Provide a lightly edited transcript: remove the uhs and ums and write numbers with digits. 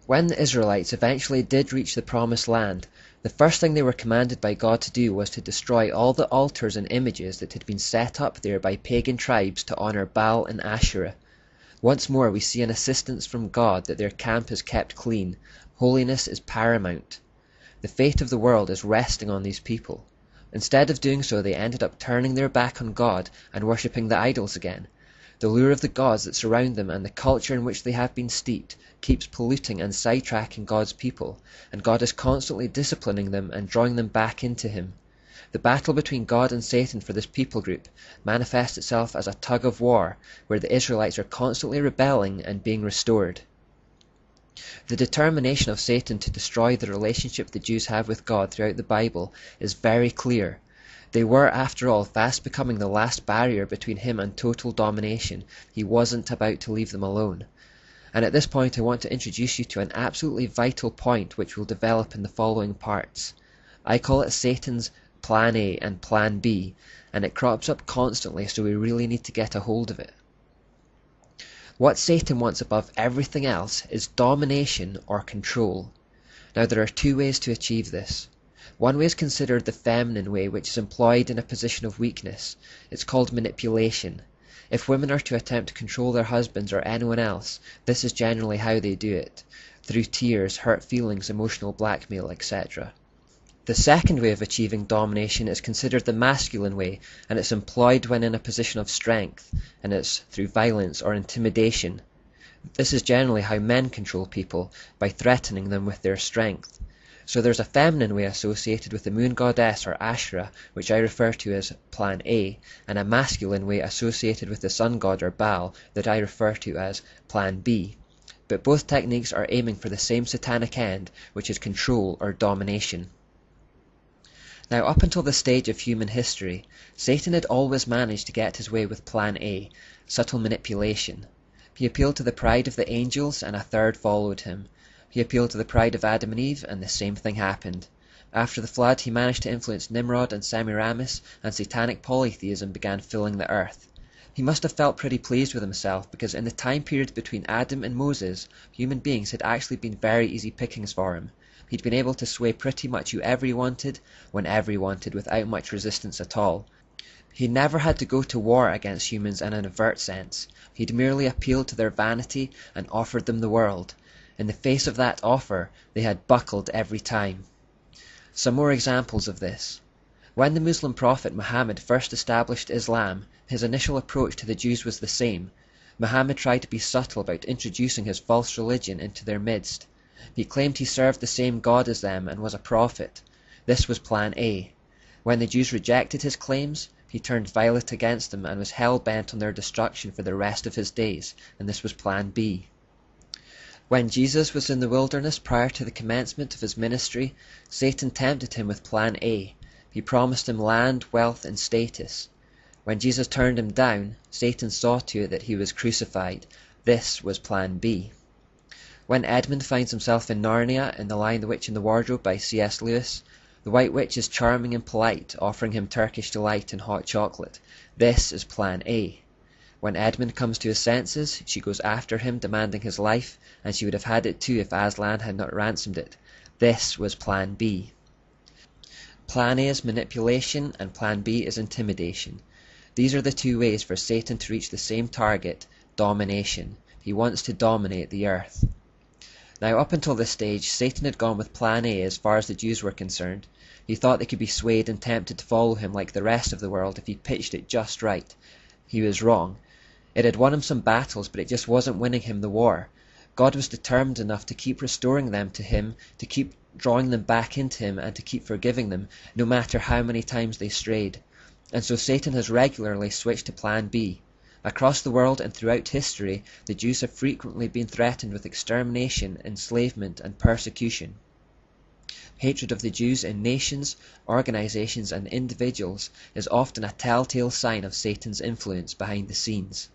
When the Israelites eventually did reach the Promised Land, the first thing they were commanded by God to do was to destroy all the altars and images that had been set up there by pagan tribes to honor Baal and Asherah. Once more we see an assistance from God that their camp is kept clean. Holiness is paramount. The fate of the world is resting on these people. Instead of doing so, they ended up turning their back on God and worshipping the idols again. The lure of the gods that surround them and the culture in which they have been steeped keeps polluting and sidetracking God's people, and God is constantly disciplining them and drawing them back into Him. The battle between God and Satan for this people group manifests itself as a tug of war, where the Israelites are constantly rebelling and being restored. The determination of Satan to destroy the relationship the Jews have with God throughout the Bible is very clear. They were, after all, fast becoming the last barrier between him and total domination. He wasn't about to leave them alone. And at this point I want to introduce you to an absolutely vital point which will develop in the following parts. I call it Satan's Plan A and Plan B, and it crops up constantly, so we really need to get a hold of it. What Satan wants above everything else is domination or control. Now there are two ways to achieve this. One way is considered the feminine way, which is employed in a position of weakness. It's called manipulation. If women are to attempt to control their husbands or anyone else, this is generally how they do it, through tears, hurt feelings, emotional blackmail, etc. The second way of achieving domination is considered the masculine way, and it's employed when in a position of strength, and it's through violence or intimidation. This is generally how men control people, by threatening them with their strength. So there's a feminine way associated with the moon goddess or Asherah, which I refer to as Plan A, and a masculine way associated with the sun god or Baal that I refer to as Plan B. But both techniques are aiming for the same satanic end, which is control or domination. Now, up until this stage of human history, Satan had always managed to get his way with Plan A, subtle manipulation. He appealed to the pride of the angels, and a third followed him. He appealed to the pride of Adam and Eve, and the same thing happened. After the flood, he managed to influence Nimrod and Semiramis, and satanic polytheism began filling the earth. He must have felt pretty pleased with himself, because in the time period between Adam and Moses, human beings had actually been very easy pickings for him. He'd been able to sway pretty much whoever he wanted, whenever he wanted, without much resistance at all. He never had to go to war against humans in an overt sense. He'd merely appealed to their vanity and offered them the world. In the face of that offer, they had buckled every time. Some more examples of this. When the Muslim prophet Muhammad first established Islam, his initial approach to the Jews was the same. Muhammad tried to be subtle about introducing his false religion into their midst. He claimed he served the same God as them and was a prophet. This was Plan A. When the Jews rejected his claims, he turned violent against them and was hell-bent on their destruction for the rest of his days, and this was Plan B. When Jesus was in the wilderness prior to the commencement of his ministry, Satan tempted him with Plan A. He promised him land, wealth, and status. When Jesus turned him down, Satan saw to it that he was crucified. This was Plan B. When Edmund finds himself in Narnia in The Lion, the Witch and the Wardrobe by C.S. Lewis, the White Witch is charming and polite, offering him Turkish delight and hot chocolate. This is Plan A. When Edmund comes to his senses, she goes after him, demanding his life, and she would have had it too if Aslan had not ransomed it. This was Plan B. Plan A is manipulation, and Plan B is intimidation. These are the two ways for Satan to reach the same target, domination. He wants to dominate the earth. Now, up until this stage, Satan had gone with Plan A as far as the Jews were concerned. He thought they could be swayed and tempted to follow him like the rest of the world if he pitched it just right. He was wrong. It had won him some battles, but it just wasn't winning him the war. God was determined enough to keep restoring them to him, to keep drawing them back into him, and to keep forgiving them, no matter how many times they strayed. And so Satan has regularly switched to Plan B. Across the world and throughout history, the Jews have frequently been threatened with extermination, enslavement, and persecution. Hatred of the Jews in nations, organizations, and individuals is often a telltale sign of Satan's influence behind the scenes.